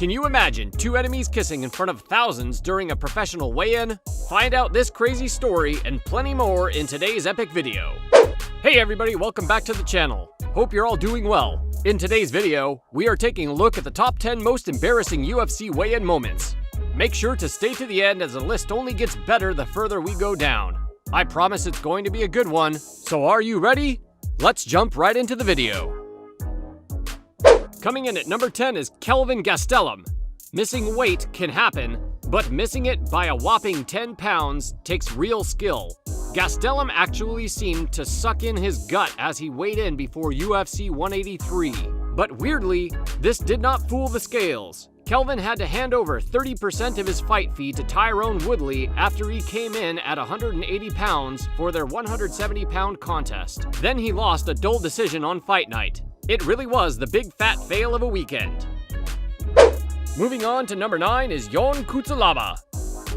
Can you imagine two enemies kissing in front of thousands during a professional weigh-in? Find out this crazy story and plenty more in today's epic video. Hey everybody, welcome back to the channel. Hope you're all doing well. In today's video, we are taking a look at the top 10 most embarrassing UFC weigh-in moments. Make sure to stay to the end as the list only gets better the further we go down. I promise it's going to be a good one, so are you ready? Let's jump right into the video. Coming in at number 10 is Kelvin Gastelum. Missing weight can happen, but missing it by a whopping 10 pounds takes real skill. Gastelum actually seemed to suck in his gut as he weighed in before UFC 183. But weirdly, this did not fool the scales. Kelvin had to hand over 30% of his fight fee to Tyrone Woodley after he came in at 180 pounds for their 170-pound contest. Then he lost a dull decision on fight night. It really was the big fat fail of a weekend. Moving on to number 9 is Jon Kutalaba.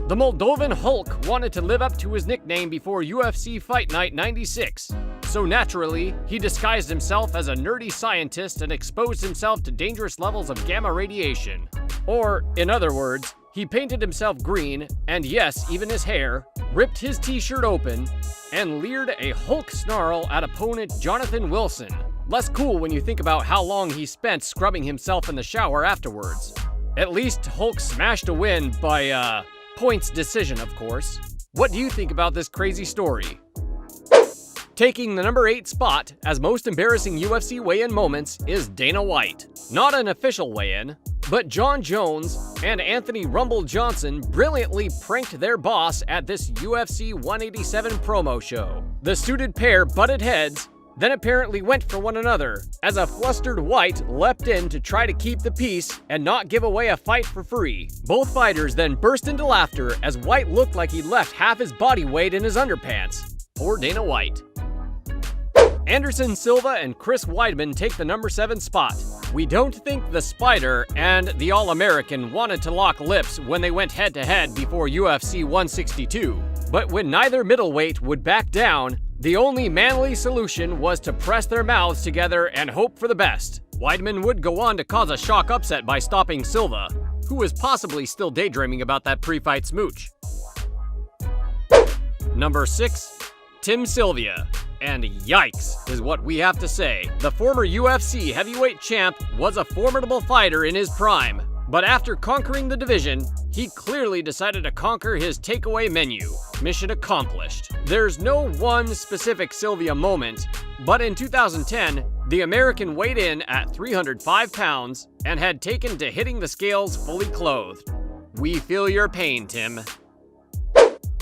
The Moldovan Hulk wanted to live up to his nickname before UFC Fight Night 96. So naturally, he disguised himself as a nerdy scientist and exposed himself to dangerous levels of gamma radiation. Or, in other words, he painted himself green, and yes, even his hair, ripped his t-shirt open, and leered a Hulk snarl at opponent Jonathan Wilson. Less cool when you think about how long he spent scrubbing himself in the shower afterwards. At least Hulk smashed a win by, points decision, of course. What do you think about this crazy story? Taking the number 8 spot as most embarrassing UFC weigh-in moments is Dana White. Not an official weigh-in, but John Jones and Anthony Rumble Johnson brilliantly pranked their boss at this UFC 187 promo show. The suited pair butted heads, then apparently went for one another, as a flustered White leapt in to try to keep the peace and not give away a fight for free. Both fighters then burst into laughter as White looked like he left half his body weight in his underpants. Poor Dana White. Anderson Silva and Chris Weidman take the number 7 spot. We don't think the Spider and the All-American wanted to lock lips when they went head-to-head before UFC 162. But when neither middleweight would back down, the only manly solution was to press their mouths together and hope for the best. Weidman would go on to cause a shock upset by stopping Silva, who was possibly still daydreaming about that pre-fight smooch. Number 6, Tim Sylvia. And yikes, is what we have to say. The former UFC heavyweight champ was a formidable fighter in his prime, but after conquering the division, he clearly decided to conquer his takeaway menu. Mission accomplished. There's no one specific Sylvia moment, but in 2010, the American weighed in at 305 pounds and had taken to hitting the scales fully clothed. We feel your pain, Tim.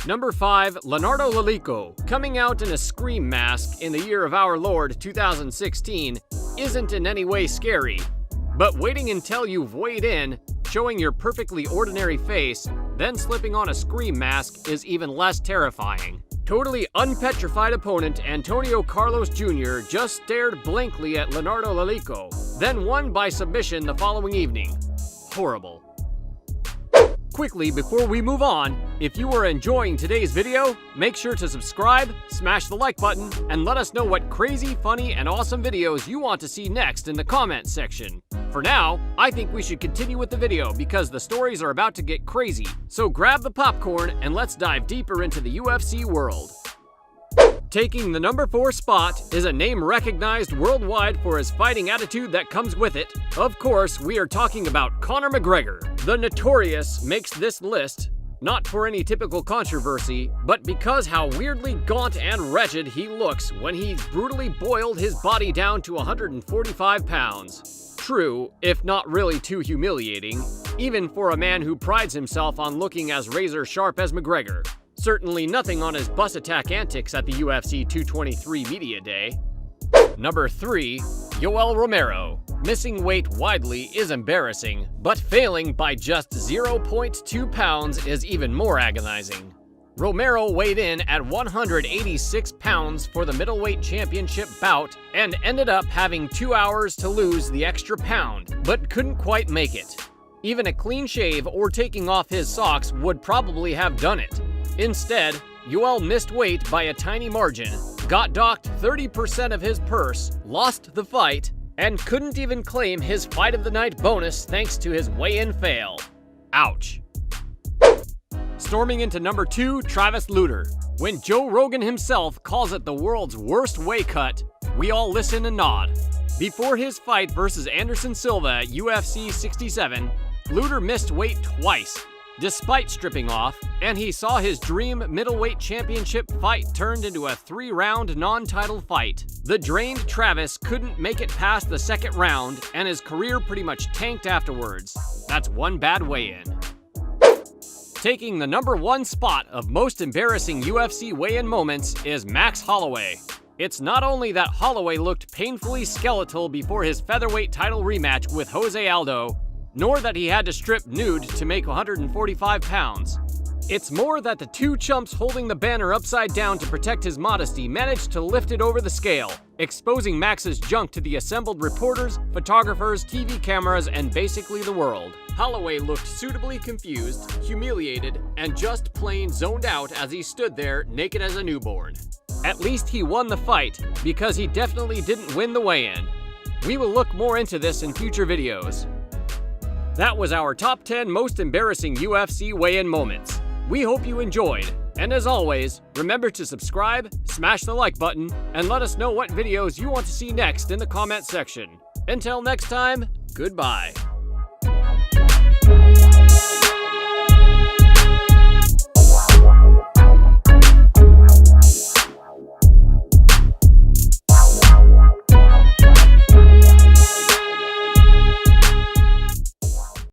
Number 5, Leonardo Lalico. Coming out in a scream mask in the year of our Lord 2016 isn't in any way scary, but waiting until you've weighed in, showing your perfectly ordinary face, then slipping on a scream mask is even less terrifying. Totally unpetrified opponent Antonio Carlos Jr. just stared blankly at Leonardo Lalico, then won by submission the following evening. Horrible. Quickly, before we move on, if you are enjoying today's video, make sure to subscribe, smash the like button, and let us know what crazy, funny, and awesome videos you want to see next in the comments section. For now, I think we should continue with the video because the stories are about to get crazy, so grab the popcorn and let's dive deeper into the UFC world. Taking the number 4 spot is a name recognized worldwide for his fighting attitude that comes with it. Of course, we are talking about Conor McGregor. The Notorious makes this list, not for any typical controversy, but because how weirdly gaunt and wretched he looks when he's brutally boiled his body down to 145 pounds. True, if not really too humiliating, even for a man who prides himself on looking as razor sharp as McGregor. Certainly nothing on his bus attack antics at the UFC 223 media day. Number 3, Yoel Romero. Missing weight widely is embarrassing, but failing by just 0.2 pounds is even more agonizing. Romero weighed in at 186 pounds for the middleweight championship bout and ended up having 2 hours to lose the extra pound, but couldn't quite make it. Even a clean shave or taking off his socks would probably have done it. Instead, Yoel missed weight by a tiny margin, got docked 30% of his purse, lost the fight, and couldn't even claim his Fight of the Night bonus thanks to his weigh-in fail. Ouch. Storming into number 2, Travis Lutter. When Joe Rogan himself calls it the world's worst weight cut, we all listen and nod. Before his fight versus Anderson Silva at UFC 67, Lutter missed weight twice, despite stripping off, and he saw his dream middleweight championship fight turned into a 3-round non-title fight. The drained Travis couldn't make it past the second round, and his career pretty much tanked afterwards. That's one bad weigh-in. Taking the number 1 spot of most embarrassing UFC weigh-in moments is Max Holloway. It's not only that Holloway looked painfully skeletal before his featherweight title rematch with Jose Aldo, nor that he had to strip nude to make 145 pounds. It's more that the two chumps holding the banner upside down to protect his modesty managed to lift it over the scale, exposing Max's junk to the assembled reporters, photographers, TV cameras, and basically the world. Holloway looked suitably confused, humiliated, and just plain zoned out as he stood there naked as a newborn. At least he won the fight, because he definitely didn't win the weigh-in. We will look more into this in future videos. That was our top 10 most embarrassing UFC weigh-in moments. We hope you enjoyed, and as always, remember to subscribe, smash the like button, and let us know what videos you want to see next in the comment section. Until next time, goodbye.